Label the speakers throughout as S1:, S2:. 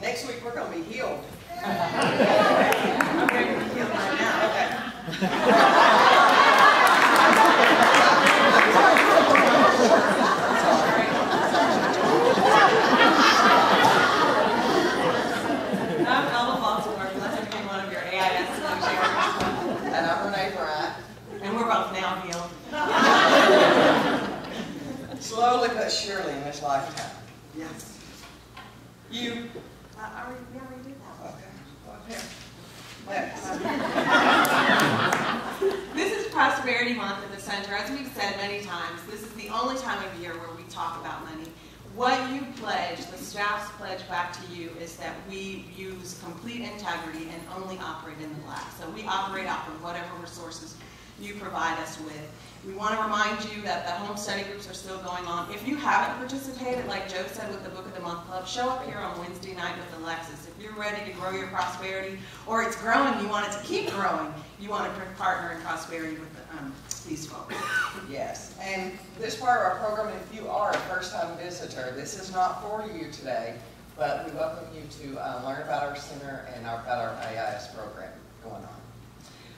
S1: Next week we're going to be healed. I'm ready to be healed right now. Okay. Slowly but surely in this lifetime. Yes. You.
S2: We already did that.
S1: Okay.
S2: This is Prosperity Month at the Center. As we've said many times, this is the only time of year where we talk about money. What you pledge, the staff's pledge back to you, is that we use complete integrity and only operate in the black. So we operate off of whatever resources you provide us with. We want to remind you that the home study groups are still going on. If you haven't participated, like Joe said with the Book of the Month Club, show up here on Wednesday night with Alexis. If you're ready to grow your prosperity, or it's growing, you want it to keep growing, you want to partner in prosperity with these folks.
S1: Yes, and this part of our program, if you are a first-time visitor, this is not for you today, but we welcome you to learn about our center and about our AIS program going on.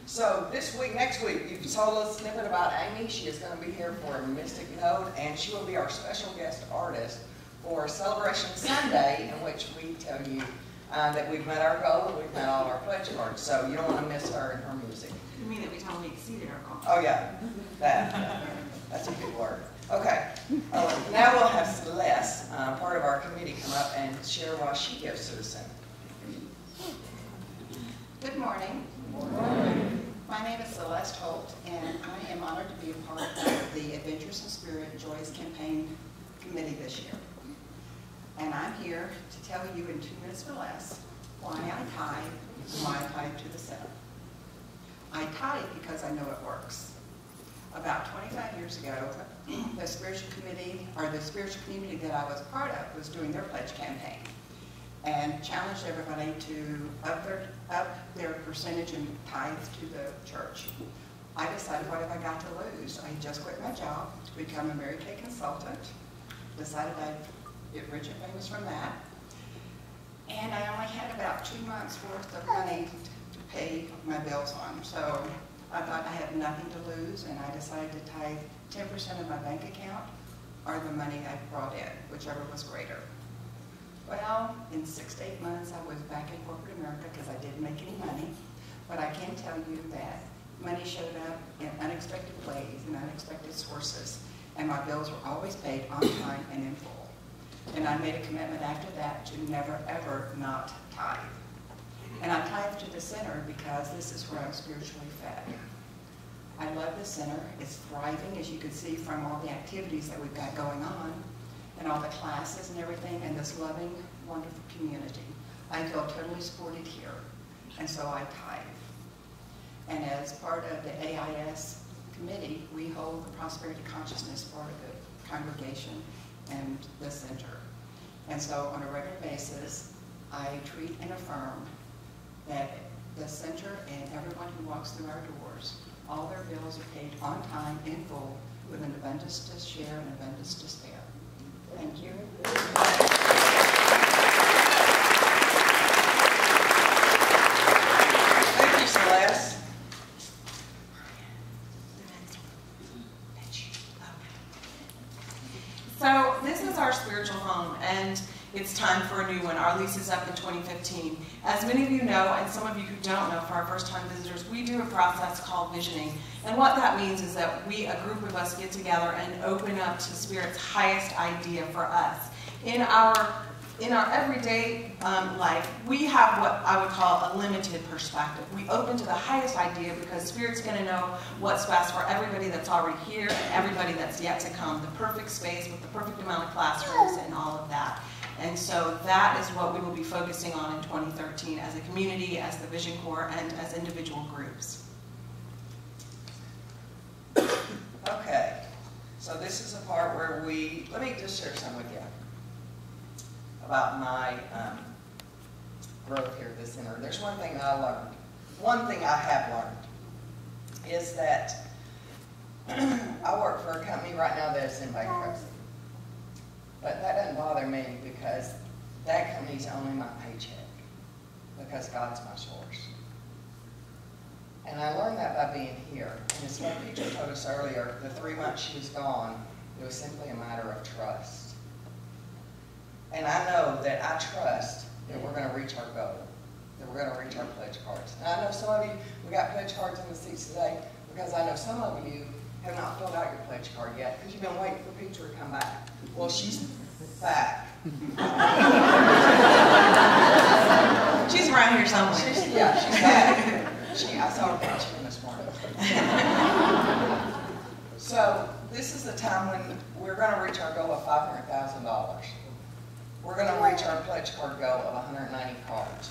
S1: So this week, next week, you saw a little snippet about Amy. She is going to be here for a Mystic Note, and she will be our special guest artist for Celebration Sunday, in which we tell you that we've met our goal and we've met all our pledge cards. So you don't want to miss her and her music.
S2: You mean that we tell them we exceeded our goal?
S1: Oh yeah, that's a good word. Okay, now we'll have Celeste, part of our committee, come up and share what she gives to the center.
S3: Good morning. Good morning. My name is Celeste Holt, and I am honored to be a part of the Adventures in Spirit Joyous Campaign Committee this year. And I'm here to tell you in 2 minutes or less why I tithe and why I tithe to the center. I tithe because I know it works. About 25 years ago, the spiritual committee, or the spiritual community that I was part of, was doing their pledge campaign and challenged everybody to up their percentage and tithe to the church. I decided, what have I got to lose? I just quit my job to become a Mary Kay consultant. Decided I'd get rich and famous from that. And I only had about 2 months worth of money to pay my bills on. So I thought I had nothing to lose, and I decided to tithe 10% of my bank account or the money I brought in, whichever was greater. Well, in 6 to 8 months, I was back in corporate America because I didn't make any money. But I can tell you that money showed up in unexpected ways and unexpected sources, and my bills were always paid on time and in full. And I made a commitment after that to never, ever not tithe. And I tithe to the center because this is where I'm spiritually fed. I love the center. It's thriving, as you can see from all the activities that we've got going on, and all the classes and everything, and this loving, wonderful community. I feel totally supported here, and so I tithe. And as part of the AIS committee, we hold the Prosperity Consciousness part of the congregation and the center. And so on a regular basis, I treat and affirm that the center and everyone who walks through our doors, all their bills are paid on time, in full, with an abundance to share and abundance to spare. Thank you.
S1: Thank you, Celeste.
S2: So this is our spiritual home, and it's time for a new one. Our lease is up in 2015. As many of you know, and some of you who don't know, for our first-time visitors, we do a process called visioning. And what that means is that a group of us get together and open up to Spirit's highest idea for us. In our everyday life, we have what I would call a limited perspective. We open to the highest idea because Spirit's going to know what's best for everybody that's already here and everybody that's yet to come. The perfect space with the perfect amount of classrooms and all of that. And so that is what we will be focusing on in 2013 as a community, as the Vision Corps, and as individual groups.
S1: Okay, so this is a part where let me just share some with you about my growth here at the center. There's one thing I learned. One thing I have learned is that I work for a company right now that is in bankruptcy. But that doesn't bother me because that company's only my paycheck because God's my source. And I learned that by being here. And as what Petra told us earlier, the 3 months she was gone, it was simply a matter of trust. And I know that I trust that we're going to reach our goal, that we're going to reach our pledge cards. And I know some of you, we got pledge cards in the seats today because I know some of you have not filled out your pledge card yet because you've been waiting for Petra to come back. Well, she's back.
S2: She's around here somewhere.
S1: She's back. I saw her picture this morning. So this is the time when we're going to reach our goal of $500,000. We're going to reach our pledge card goal of 190 cards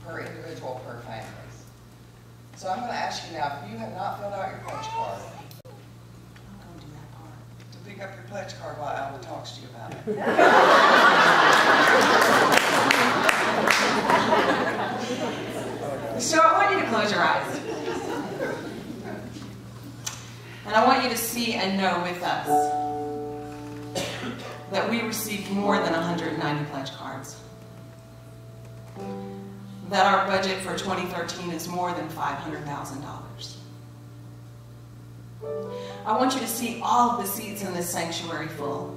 S1: per individual, per families. So I'm going to ask you now, if you have not filled out your pledge card, to pick up your pledge card while Alva talks to you about it.
S2: So I want you to close your eyes. And I want you to see and know with us that we received more than 190 pledge cards. That our budget for 2013 is more than $500,000. I want you to see all of the seats in this sanctuary full.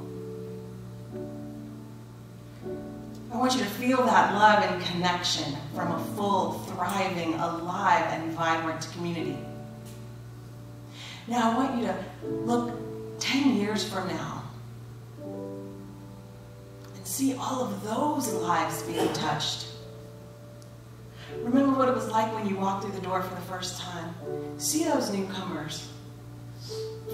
S2: I want you to feel that love and connection from a full, thriving, alive, and vibrant community. Now I want you to look 10 years from now and see all of those lives being touched. Remember what it was like when you walked through the door for the first time. See those newcomers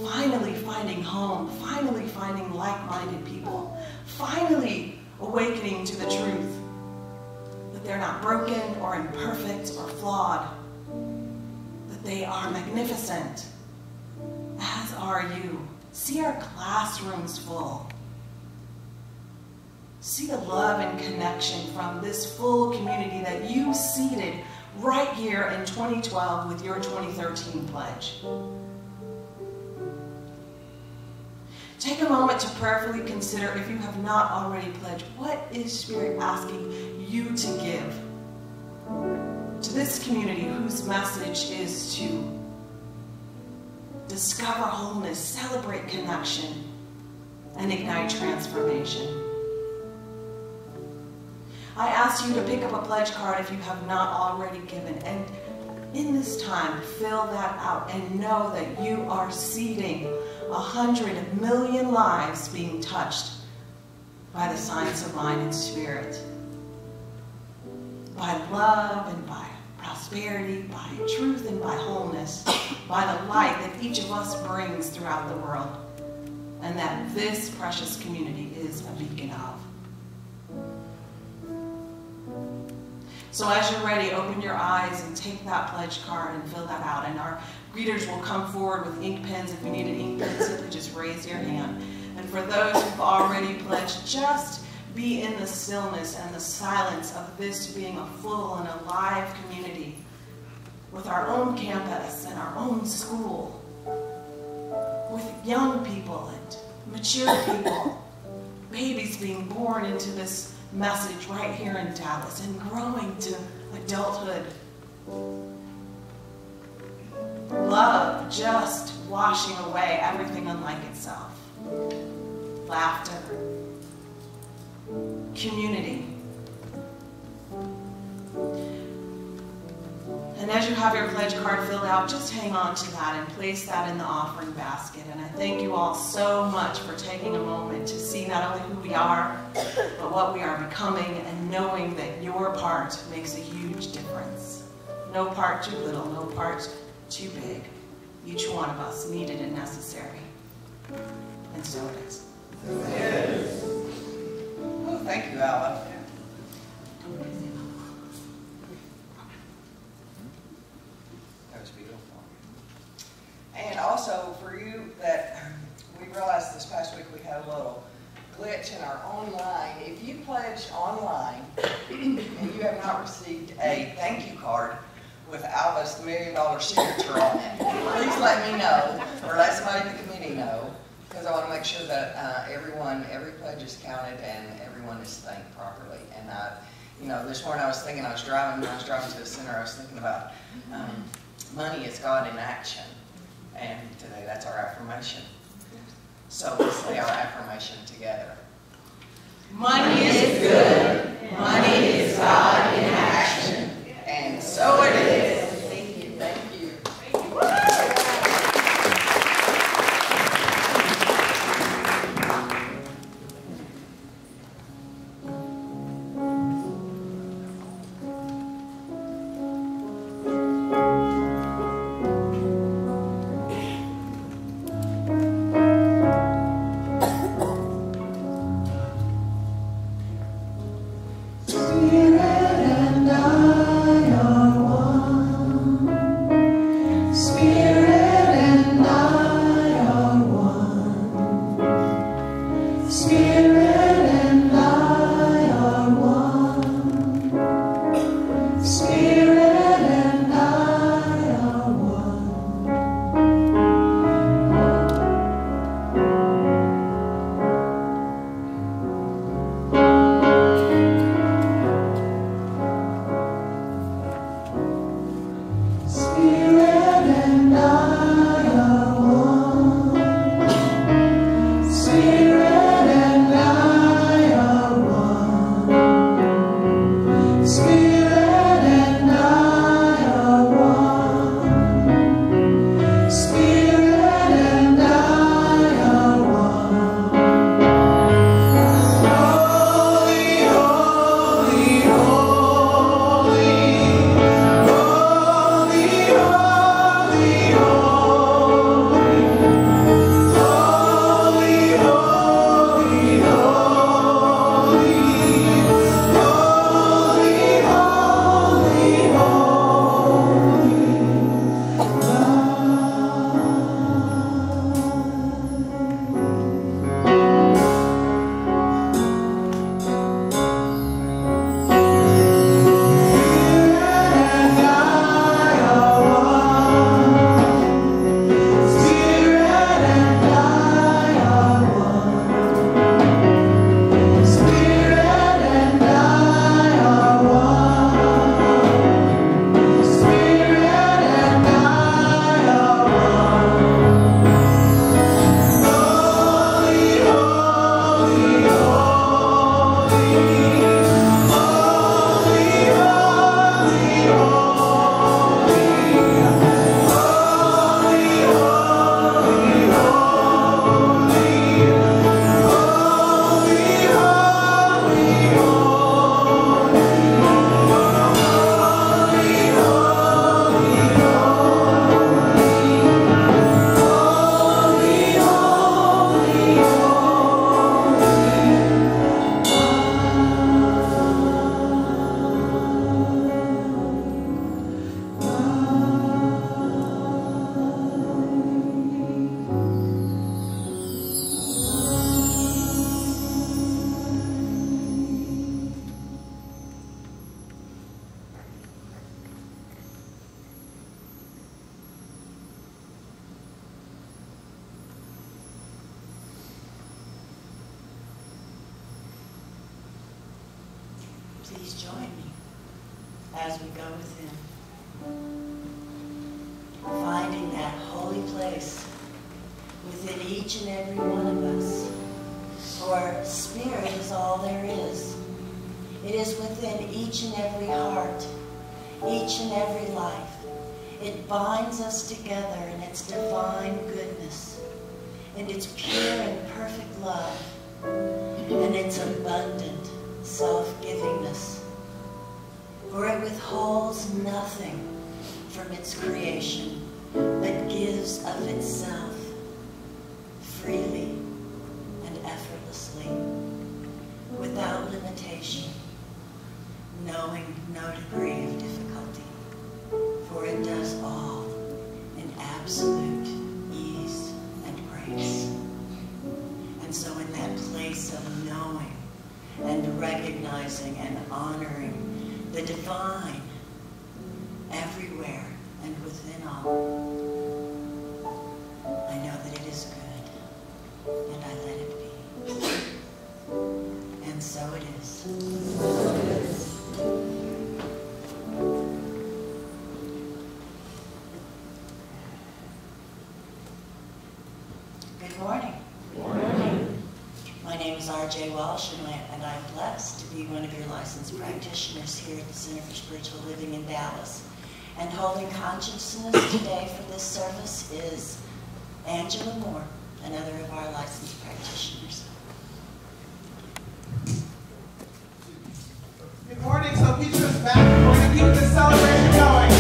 S2: finally finding home, finally finding like-minded people, finally awakening to the truth that they're not broken or imperfect or flawed, that they are magnificent, as are you. See our classrooms full. See the love and connection from this full community that you seeded right here in 2012 with your 2013 pledge. Take a moment to prayerfully consider, if you have not already pledged, what is Spirit asking you to give to this community whose message is to discover wholeness, celebrate connection, and ignite transformation. I ask you to pick up a pledge card if you have not already given, and in this time, fill that out and know that you are seeding 100 million lives being touched by the science of mind and spirit, by love and by prosperity, by truth and by wholeness, by the light that each of us brings throughout the world, and that this precious community is a beacon of. So as you're ready, open your eyes and take that pledge card and fill that out. And our greeters will come forward with ink pens. If you need an ink pen, simply just raise your hand. And for those who've already pledged, just be in the stillness and the silence of this being a full and alive community with our own campus and our own school, with young people and mature people, babies being born into this message right here in Dallas and growing to adulthood. Love just washing away everything unlike itself. Laughter. Community. And as you have your pledge card filled out, just hang on to that and place that in the offering basket. And I thank you all so much for taking a moment to see not only who we are, but what we are becoming, and knowing that your part makes a huge difference. No part too little, no part too big. Each one of us needed and necessary. And so it is.
S1: Yes. Oh, thank you, Alva. And also for you that we realized this past week we had a little glitch in our online. If you pledged online and you have not received a thank you card with Alva's $1 million signature on it, please let me know, or let somebody in the committee know, because I want to make sure that every pledge is counted and everyone is thanked properly. And I You know, this morning I was thinking, I was driving to the center, I was thinking about money is God in action. And today that's our affirmation. So let's say our affirmation together.
S2: Money is good. Money is God in action.
S1: And so it is.
S3: Thank you.
S1: Thank you.
S4: Please join me as we go within, finding that holy place within each and every one of us. For spirit is all there is. It is within each and every heart, each and every life. It binds us together in its divine goodness, and its pure and perfect love, and its abundant self-givingness. For it withholds nothing from its creation, but gives of itself freely and effortlessly, without limitation, knowing no degree of difficulty, for it does all in absolute ease and grace. And so in that place of knowing and recognizing and honoring the divine everywhere and within all, I know that it is good, and I let it be. And so it is. R.J. Welsh, and I'm blessed to be one of your licensed practitioners here at the Center for Spiritual Living in Dallas. And holding consciousness today for this service is Angela Moore, another of our licensed practitioners.
S5: Good morning, so Petra's back. We're going to keep this celebration going.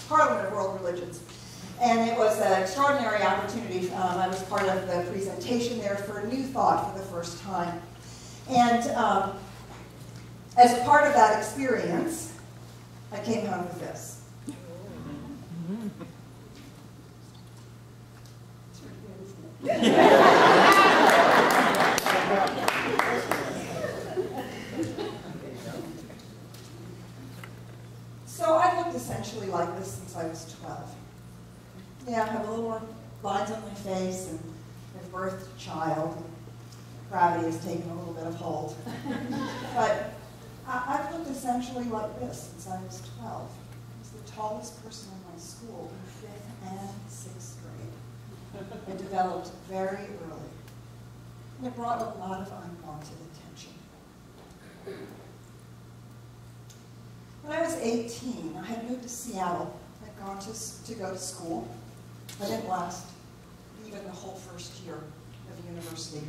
S3: Parliament of World Religions. And it was an extraordinary opportunity. I was part of the presentation there for New Thought for the first time. And as a part of that experience, I came home with this. It's pretty good, isn't it? So I looked essentially like this since I was 12. Yeah, I have a little more lines on my face, and I've birthed a child. Gravity has taken a little bit of hold. But I've looked essentially like this since I was 12. I was the tallest person in my school in 5th and 6th grade. It developed very early. And it brought a lot of unwanted attention. When I was 18, I had moved to Seattle. I'd gone to go to school. I didn't last even the whole first year of university.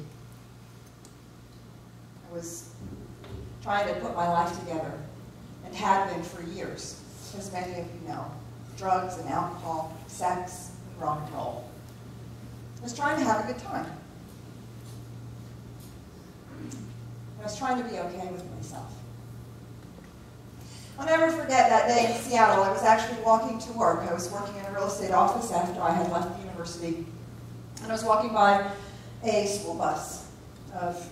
S3: I was trying to put my life together, and had been for years, as many of you know. Drugs and alcohol, sex, rock and roll. I was trying to have a good time. I was trying to be okay with myself. I'll never forget that day in Seattle. I was actually walking to work. I was working in a real estate office after I had left the university. And I was walking by a school bus of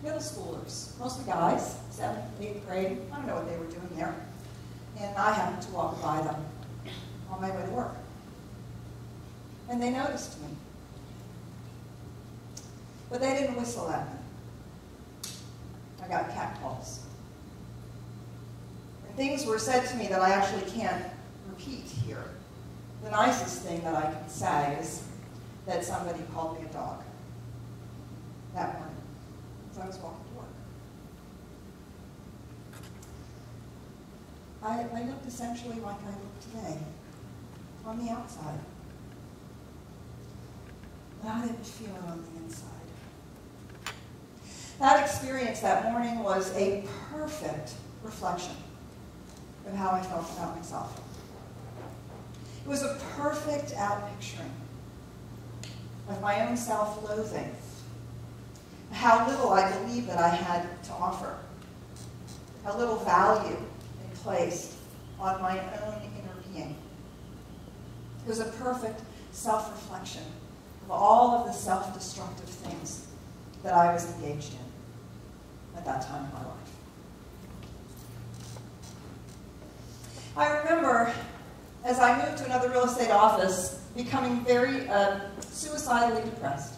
S3: middle schoolers, mostly guys, 7th, 8th grade. I don't know what they were doing there. And I happened to walk by them on my way to work. And they noticed me. But they didn't whistle at me. I got catcalls. And things were said to me that I actually can't repeat here. The nicest thing that I can say is that somebody called me a dog that morning as I was walking to work. I looked essentially like I look today, on the outside. But I didn't feel it on the inside. That experience that morning was a perfect reflection of how I felt about myself. It was a perfect outpicturing of my own self-loathing, how little I believed that I had to offer, how little value it placed on my own inner being. It was a perfect self-reflection of all of the self-destructive things that I was engaged in at that time in my life. I remember, as I moved to another real estate office, becoming very suicidally depressed.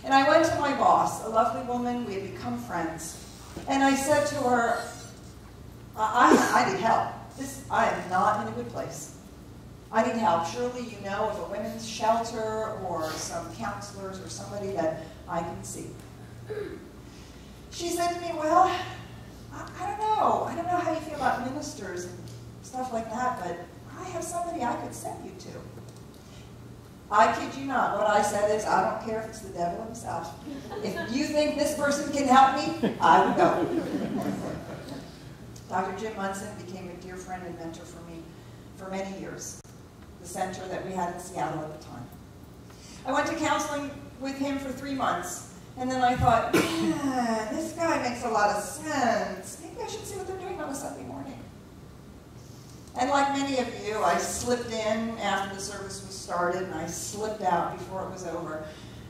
S3: And I went to my boss, a lovely woman. We had become friends. And I said to her, I need help. I am not in a good place. I need help. Surely you know of a women's shelter or some counselors or somebody that I can see. She said to me, well, I don't know. I don't know how you feel about ministers and stuff like that, but I have somebody I could send you to. I kid you not. What I said is, I don't care if it's the devil himself. If you think this person can help me, I will go. Dr. Jim Munson became a dear friend and mentor for me for many years, the center that we had in Seattle at the time. I went to counseling with him for 3 months, and then I thought, man, this guy makes a lot of sense. Maybe I should see what they're doing on a Sunday morning. And like many of you, I slipped in after the service was started, and I slipped out before it was over.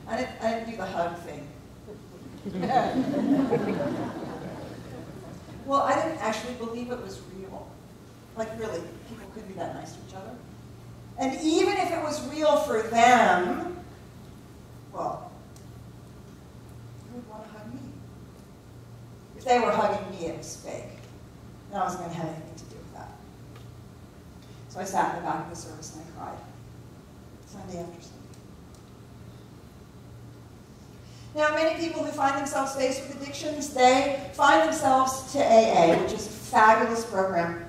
S3: I didn't do the hug thing. Well, I didn't actually believe it was real. Like, really, people could be that nice to each other. And even if it was real for them, well, who would want to hug me? If they were hugging me, it was fake. And I wasn't going to have anything to do with that. So I sat in the back of the service and I cried. Sunday after Sunday. Now, many people who find themselves faced with addictions, they find themselves to AA, which is a fabulous program,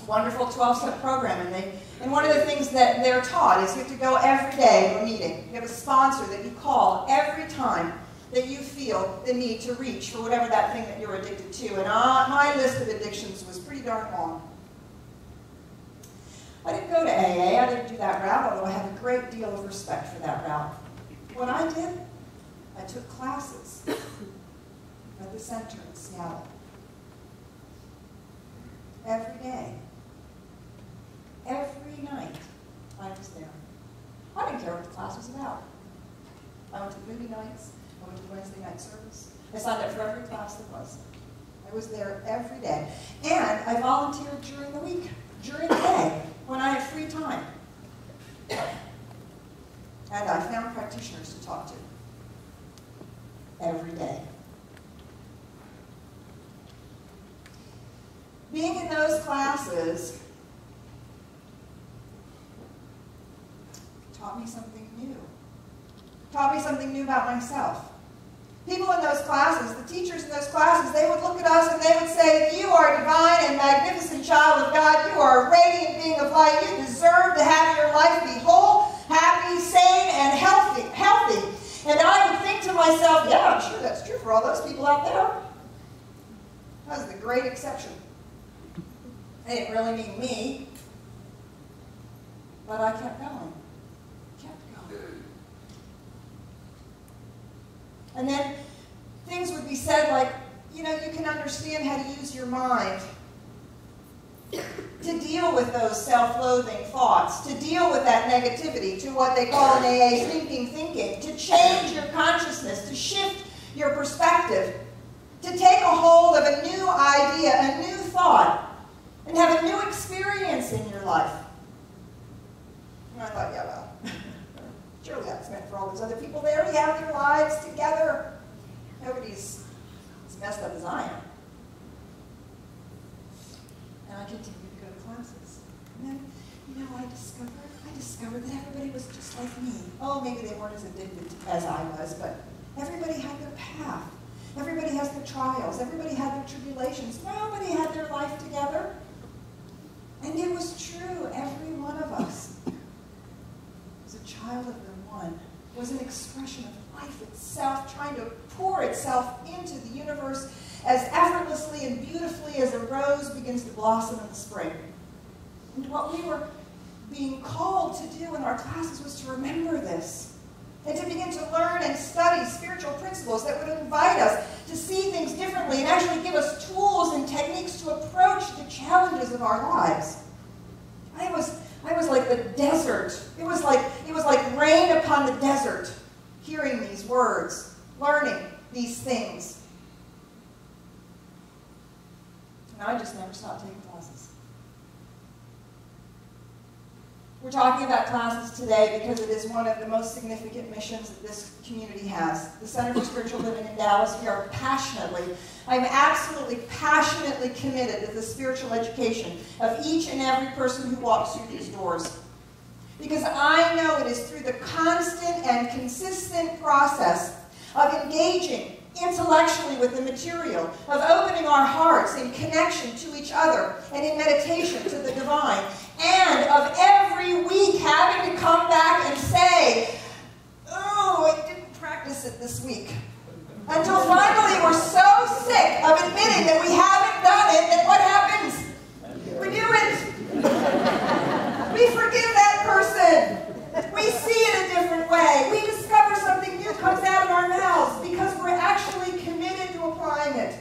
S3: wonderful 12-step program. And one of the things that they're taught is you have to go every day to a meeting. You have a sponsor that you call every time that you feel the need to reach for whatever that thing that you're addicted to. And my list of addictions was pretty darn long. I didn't go to AA. I didn't do that route, although I have a great deal of respect for that route. What I did, I took classes at the center in Seattle. Every day. Every night I was there. I didn't care what the class was about. I went to movie nights. I went to Wednesday night service. I signed up for every class there was. I was there every day. And I volunteered during the week, during the day, when I had free time. And I found practitioners to talk to. Every day. Being in those classes taught me something new. Taught me something new about myself. People in those classes, the teachers in those classes, they would look at us and they would say, you are a divine and magnificent child of God. You are a radiant being of light. You deserve to have your life be whole, happy, sane, and healthy. And I would think to myself, yeah, I'm sure that's true for all those people out there. That was the great exception. They didn't really mean me. But I kept going. Kept going. And then things would be said like, you know, you can understand how to use your mind to deal with those self-loathing thoughts, to deal with that negativity, to what they call in AA thinking, to change your consciousness, to shift your perspective, to take a hold of a new idea, a new thought, and have a new experience in your life. And I thought, yeah, well, surely that's meant for all those other people. They already have their lives together. Nobody's as messed up as I am. And I continued to go to classes. And then, you know, I discovered that everybody was just like me. Oh, maybe they weren't as addicted as I was, but everybody had their path. Everybody has their trials. Everybody had their tribulations. Nobody had their life together. And it was true. Every one of us was a child of the one, was an expression of life itself, trying to pour itself into the universe as effortlessly and beautifully as a rose begins to blossom in the spring. And what we were being called to do in our classes was to remember this, and to begin to learn and study spiritual principles that would invite us to see things differently and actually give us tools and techniques to approach the challenges of our lives. I was like the desert. It was like rain upon the desert, hearing these words, learning these things. And I just never stopped taking classes. We're talking about classes today because it is one of the most significant missions that this community has. The Center for Spiritual Living in Dallas, we are I'm absolutely passionately committed to the spiritual education of each and every person who walks through these doors. Because I know it is through the constant and consistent process of engaging intellectually with the material, of opening our hearts in connection to each other and in meditation to the divine, and of every week having to come back and say, oh, I didn't practice it this week. Until finally we're so sick of admitting that we haven't done it, that what happens? We do it. We forgive that person. We see it a different way. We discover something new comes out of our mouths because we're actually committed to applying it.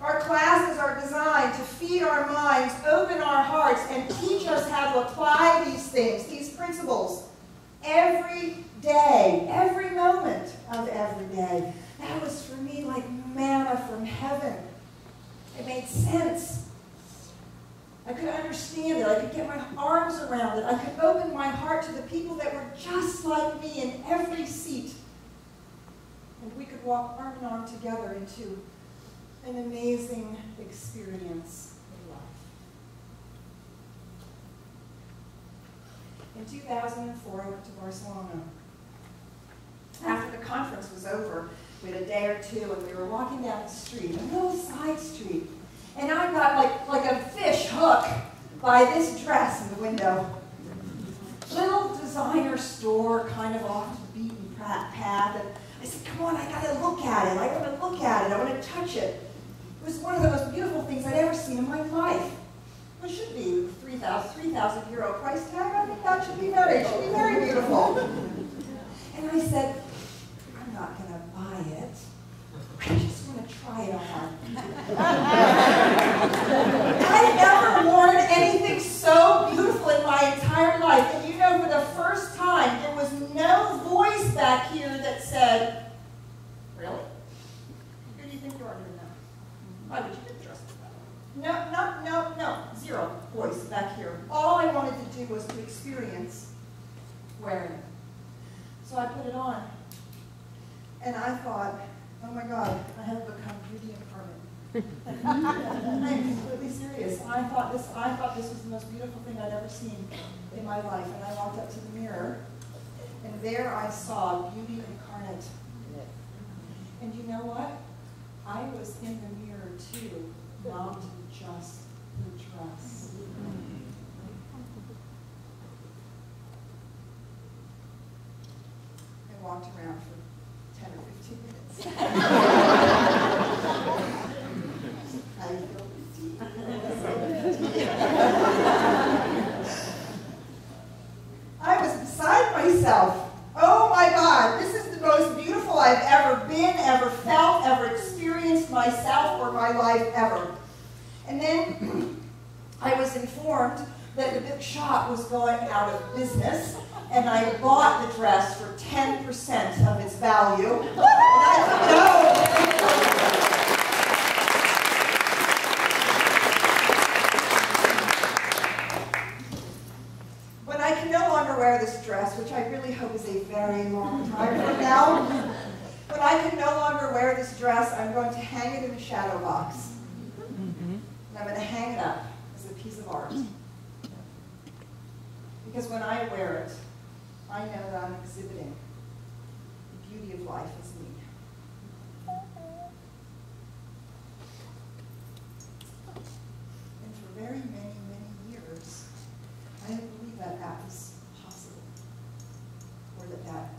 S3: Our classes are designed to feed our minds, open our hearts, and teach us how to apply these things, these principles, every day, every moment of every day. That was for me like manna from heaven. It made sense. I could understand it. I could get my arms around it. I could open my heart to the people that were just like me in every seat. And we could walk arm in arm together into an amazing experience of life. In 2004, I went to Barcelona. After the conference was over, we had a day or two, and we were walking down the street, a little side street, and I got like a fish hook by this dress in the window. Little designer store, kind of off the beaten path, and I said, come on, I gotta look at it. I want to look at it. I want to touch it. It was one of the most beautiful things I'd ever seen in my life. It should be 3,000 euro price tag. I think that should be very beautiful. And I said, I'm not going to buy it. I just want to try it on. I'd never worn anything so beautiful in my entire life. And you know, for the first time, there was no voice back here that said, really? Who do you think you are doing that? Why would you get dressed like that? No. Zero voice back here. All I wanted to do was to experience wearing it. So I put it on. And I thought, oh my God, I have become beauty incarnate. I'm completely serious. I thought this was the most beautiful thing I'd ever seen in my life. And I walked up to the mirror, and there I saw beauty incarnate. And you know what? I was in the mirror too, not just the dress. I walked around for 10 or 15 minutes. I feel I was beside myself. Oh my God, this is the most beautiful I've
S6: happiest myself or my life ever. And then I was informed that the big shop was going out of business, and I bought the dress for 10% of its value. And I said, no. When I can no longer wear this dress, which I really hope is a very long time from now, when I can no longer wear this dress, I'm going to hang it in a shadow box. And I'm going to hang it up as a piece of art. Because when I wear it, I know that I'm exhibiting the beauty of life as me. And for very many, many years, I didn't believe that that was possible, or that that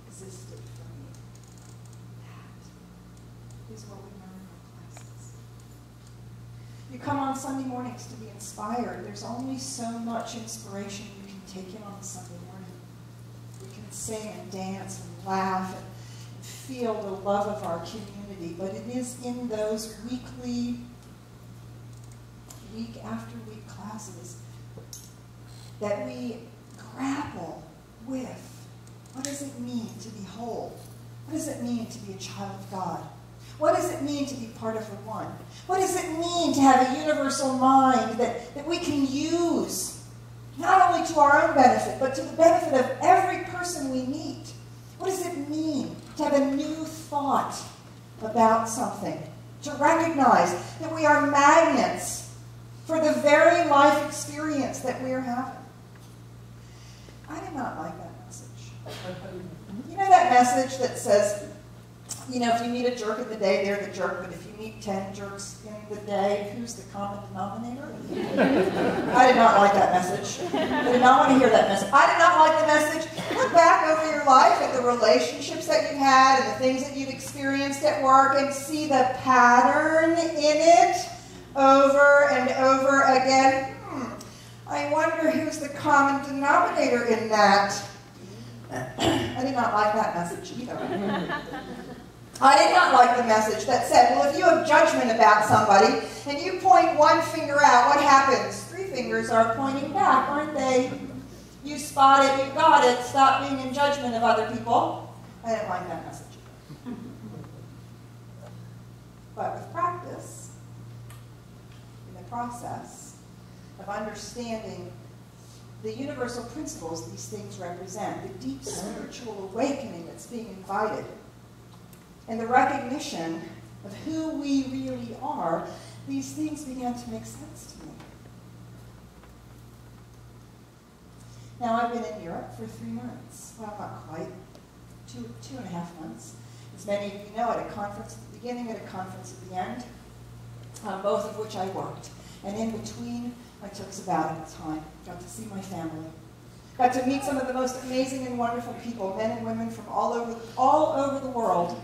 S6: existed for me. That is what we learn in our classes. You come on Sunday mornings to be inspired. There's only so much inspiration you can take in on a Sunday morning. We can sing and dance and laugh and feel the love of our community, but it is in those weekly, week after week classes that we grapple with what does it mean to be whole? What does it mean to be a child of God? What does it mean to be part of the one? What does it mean to have a universal mind that we can use, not only to our own benefit, but to the benefit of every person we meet? What does it mean to have a new thought about something? To recognize that we are magnets for the very life experience that we are having. I did not like that message. You know that message that says, you know, if you meet a jerk in the day, they're the jerk, but if you meet 10 jerks in the day, who's the common denominator? I did not like that message. I did not want to hear that message. I did not like the message. Look back over your life at the relationships that you've had and the things that you've experienced at work and see the pattern in it over and over again. I wonder who's the common denominator in that. I did not like that message either. I did not like the message that said, well, if you have judgment about somebody and you point one finger out, what happens? 3 fingers are pointing back, aren't they? You spot it, you got it, stop being in judgment of other people. I didn't like that message. But with practice, in the process of understanding the universal principles these things represent, the deep spiritual awakening that's being invited, and the recognition of who we really are, these things began to make sense to me. Now, I've been in Europe for 3 months. Well, not quite. 2.5 months. As many of you know, at a conference at the beginning, at a conference at the end, both of which I worked. And in between, I took sabbatical time. Got to see my family. Got to meet some of the most amazing and wonderful people, men and women from all over the world.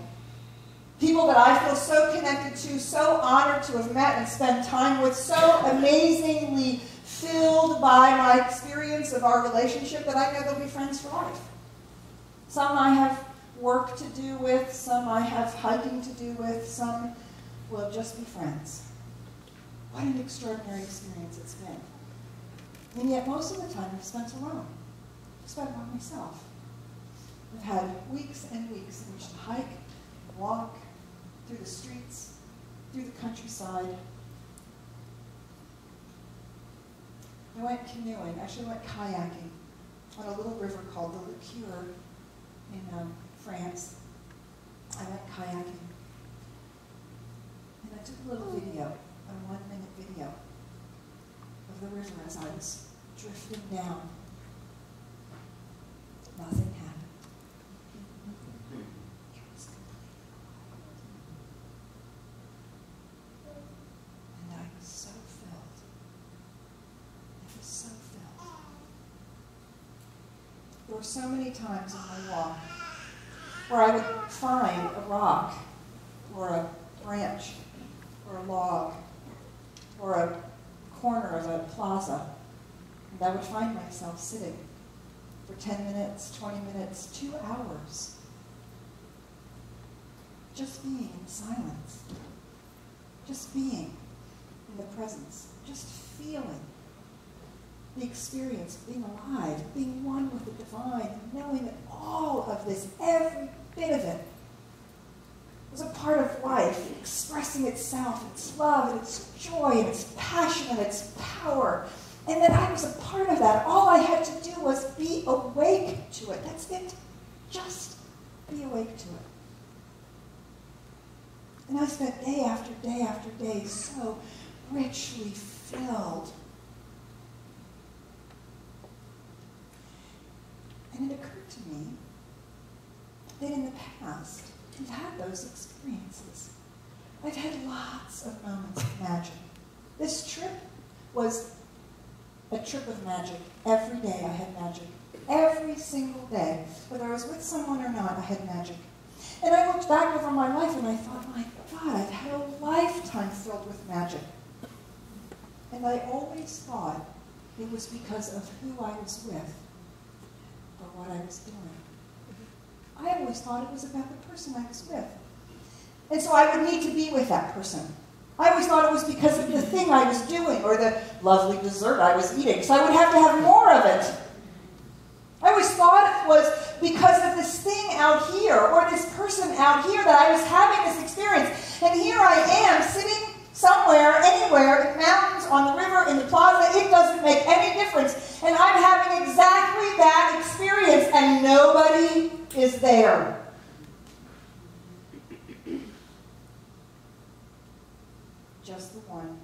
S6: People that I feel so connected to, so honored to have met and spent time with, so amazingly filled by my experience of our relationship that I know they'll be friends for life. Some I have work to do with, some I have hiking to do with, some will just be friends. What an extraordinary experience it's been. And yet most of the time I've spent alone. I've spent by myself. I've had weeks and weeks in which to hike, walk, through the streets, through the countryside. I went canoeing, actually went kayaking on a little river called the Liqueur in France. I went kayaking. And I took a little video, a 1-minute video of the river as I was drifting down. Nothing happened. There were so many times in my walk where I would find a rock or a branch or a log or a corner of a plaza, and I would find myself sitting for 10 minutes, 20 minutes, 2 hours, just being in silence. just being in the presence, just feeling the experience of being alive, being one with the divine, and knowing that all of this, every bit of it, was a part of life, expressing itself, its love, and its joy, and its passion, and its power. And that I was a part of that. All I had to do was be awake to it. That's it. Just be awake to it. And I spent day after day after day so richly filled. And it occurred to me that in the past, I've had those experiences. I've had lots of moments of magic. This trip was a trip of magic. Every day I had magic. Every single day. Whether I was with someone or not, I had magic. And I looked back over my life and I thought, my God, I've had a lifetime filled with magic. And I always thought it was because of who I was with or what I was doing. I always thought it was about the person I was with. And so I would need to be with that person. I always thought it was because of the thing I was doing or the lovely dessert I was eating, so I would have to have more of it. I always thought it was because of this thing out here or this person out here that I was having this experience. And here I am sitting somewhere, anywhere, in mountains, on the river, in the plaza. It doesn't make any difference. And I'm having exactly that experience and nobody is there. Just the one.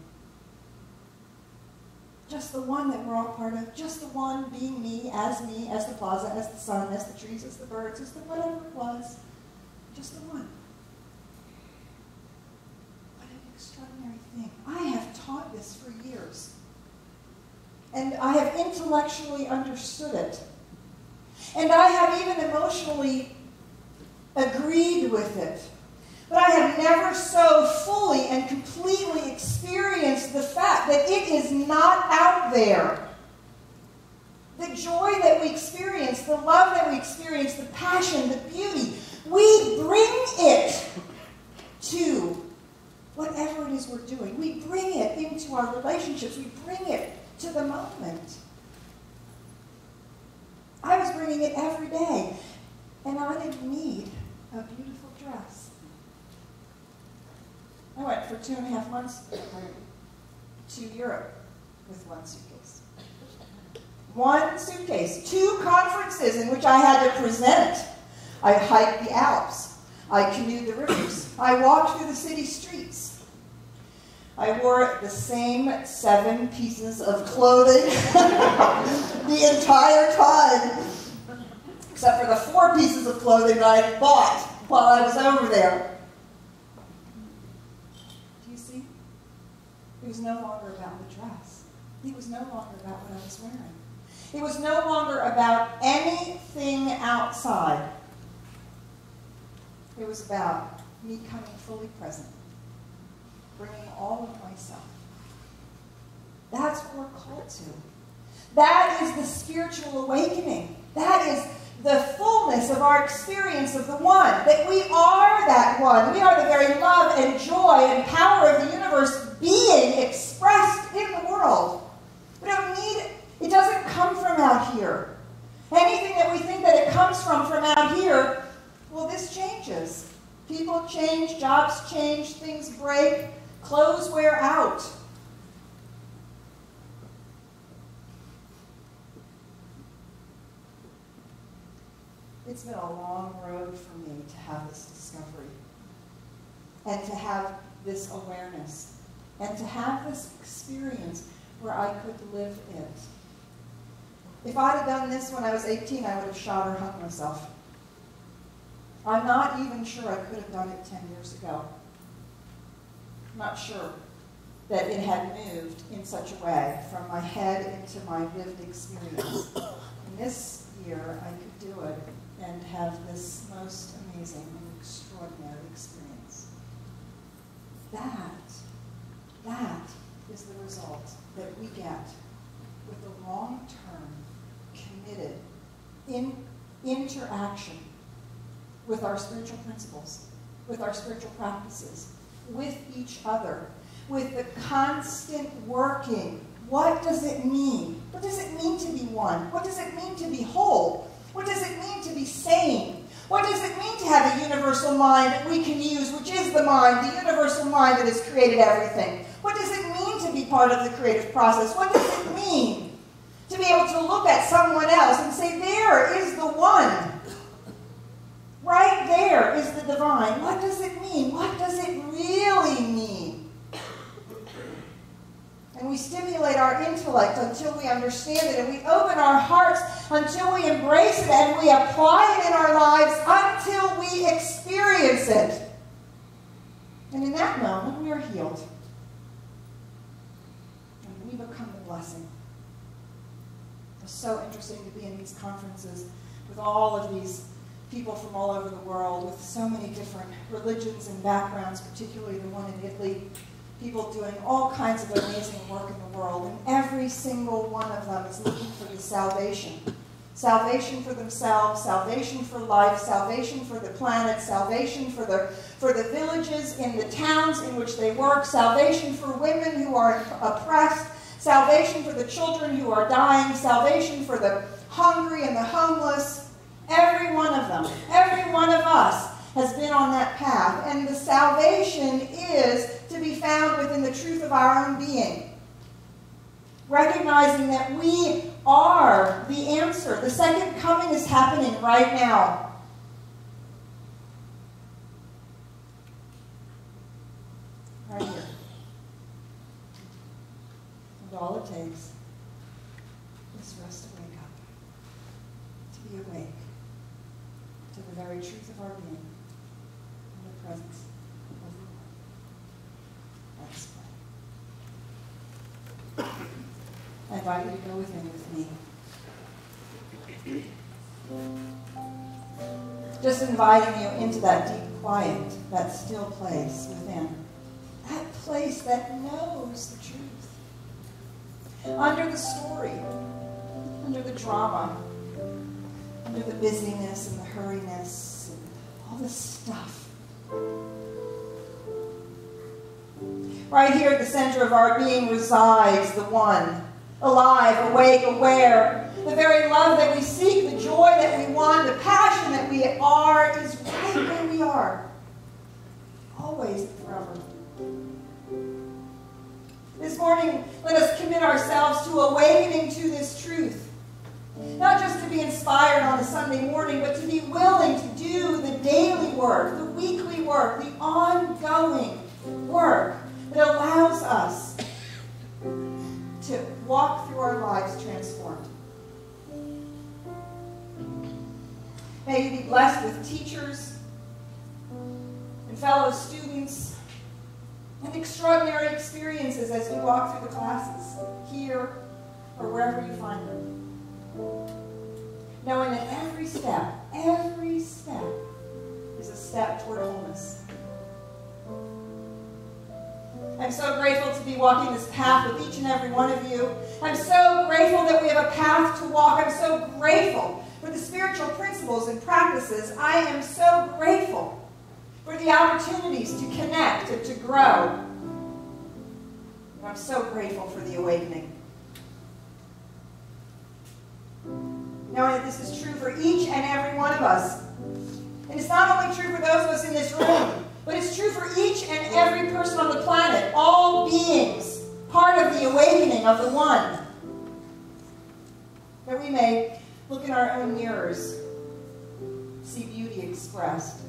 S6: Just the one that we're all part of. Just the one being me, as the plaza, as the sun, as the trees, as the birds, as the whatever it was. Just the one. What an extraordinary thing. I have taught this for years. And I have intellectually understood it. And I have even emotionally agreed with it. But I have never so fully and completely experienced the fact that it is not out there. The joy that we experience, the love that we experience, the passion, the beauty, we bring it to whatever it is we're doing. We bring it into our relationships. We bring it to the moment. I was bringing it every day, and I didn't need a beautiful dress. I went for 2.5 months to Europe with one suitcase. One suitcase. 2 conferences in which I had to present. I hiked the Alps. I canoed the rivers. I walked through the city streets. I wore the same 7 pieces of clothing the entire time, except for the 4 pieces of clothing that I had bought while I was over there. Do you see? It was no longer about the dress. It was no longer about what I was wearing. It was no longer about anything outside. It was about me coming fully present, bringing all of myself. That's what we're called to. That is the spiritual awakening. That is the fullness of our experience of the one. That we are that one. We are the very love and joy and power of the universe being expressed in the world. We don't need it. It doesn't come from out here. Anything that we think that it comes from out here, well, this changes. People change, jobs change, things break, clothes wear out. It's been a long road for me to have this discovery and to have this awareness and to have this experience where I could live it. If I'd have done this when I was 18, I would have shot or hung myself. I'm not even sure I could have done it 10 years ago. I'm not sure that it had moved in such a way from my head into my lived experience. And this year, I could do it and have this most amazing and extraordinary experience. That is the result that we get with the long-term, committed interaction with our spiritual principles, with our spiritual practices, with each other, with the constant working. What does it mean? What does it mean to be one? What does it mean to be whole? What does it mean to be sane? What does it mean to have a universal mind that we can use, which is the mind, the universal mind that has created everything? What does it mean to be part of the creative process? What does it mean to be able to look at someone else and say, there is the one. Right there is the divine. What does it mean? What does it really mean? And we stimulate our intellect until we understand it, and we open our hearts until we embrace it, and we apply it in our lives until we experience it. And in that moment, we are healed. And we become the blessing. It's so interesting to be in these conferences with all of these people from all over the world, with so many different religions and backgrounds, particularly the one in Italy. People doing all kinds of amazing work in the world, and every single one of them is looking for the salvation. Salvation for themselves, salvation for life, salvation for the planet, salvation for the villages in the towns in which they work, salvation for women who are oppressed, salvation for the children who are dying, salvation for the hungry and the homeless. Every one of them, every one of us has been on that path, and the salvation is to be found within the truth of our own being. Recognizing that we are the answer. The second coming is happening right now. Right here. And all it takes is for us to wake up, to be awake to the very truth of our being in the presence of the Lord. Let's pray. I invite you to go within with me. Just inviting you into that deep quiet, that still place within. That place that knows the truth. Under the story, under the drama, under the busyness and the hurriness and all the stuff. Right here at the center of our being resides the one, alive, awake, aware. The very love that we seek, the joy that we want, the passion that we are is right where we are. Always and forever. This morning, let us commit ourselves to awakening to this truth. Not just to be inspired on a Sunday morning, but to be willing to do the daily work, the weekly work, the ongoing work that allows us to walk through our lives transformed. May you be blessed with teachers and fellow students and extraordinary experiences as you walk through the classes, here or wherever you find them. Knowing that every step is a step toward wholeness. I'm so grateful to be walking this path with each and every one of you. I'm so grateful that we have a path to walk. I'm so grateful for the spiritual principles and practices. I am so grateful for the opportunities to connect and to grow. And I'm so grateful for the awakening. Knowing that this is true for each and every one of us. And it's not only true for those of us in this room, but it's true for each and every person on the planet, all beings, part of the awakening of the one. That we may look in our own mirrors, see beauty expressed,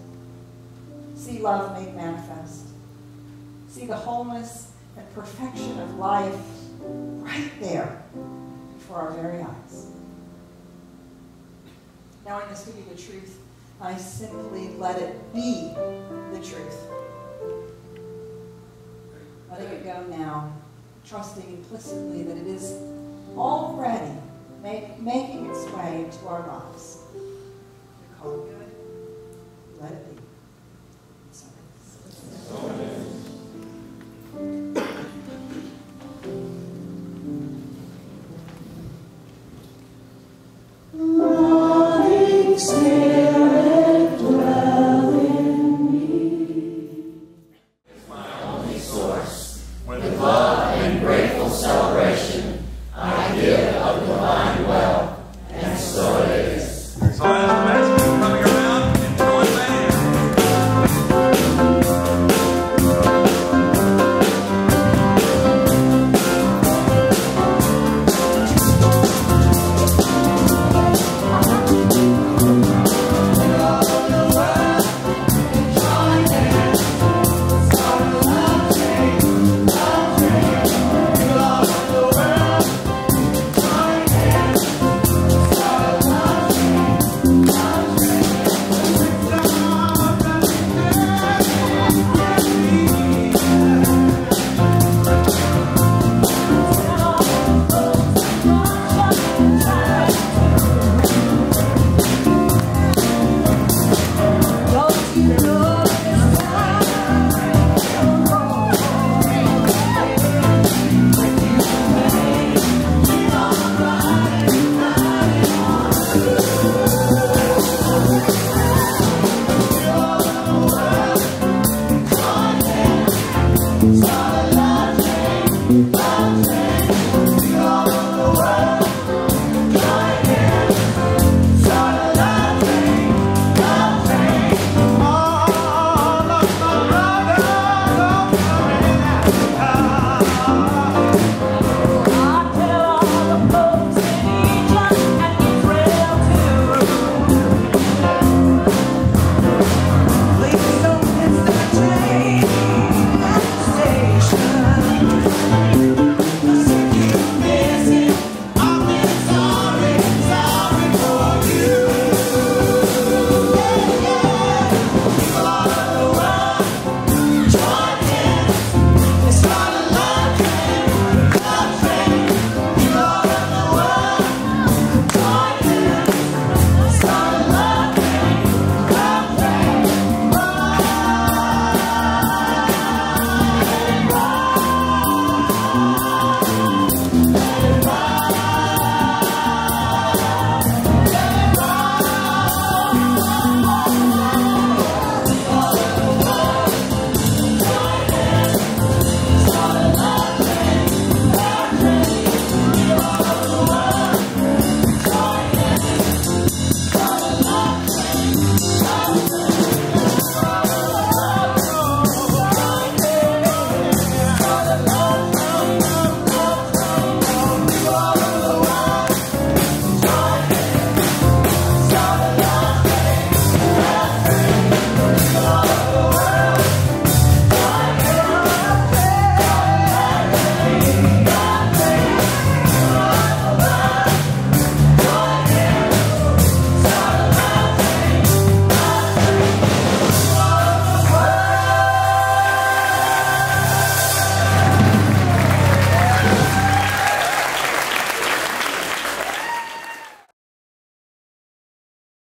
S6: see love made manifest, see the wholeness and perfection of life right there before our very eyes. Knowing this to be the truth, I simply let it be the truth. Letting it go now, trusting implicitly that it is already making its way into our lives. We call it good. Let it be. So it is.
S7: Spirit, dwell in me. celebration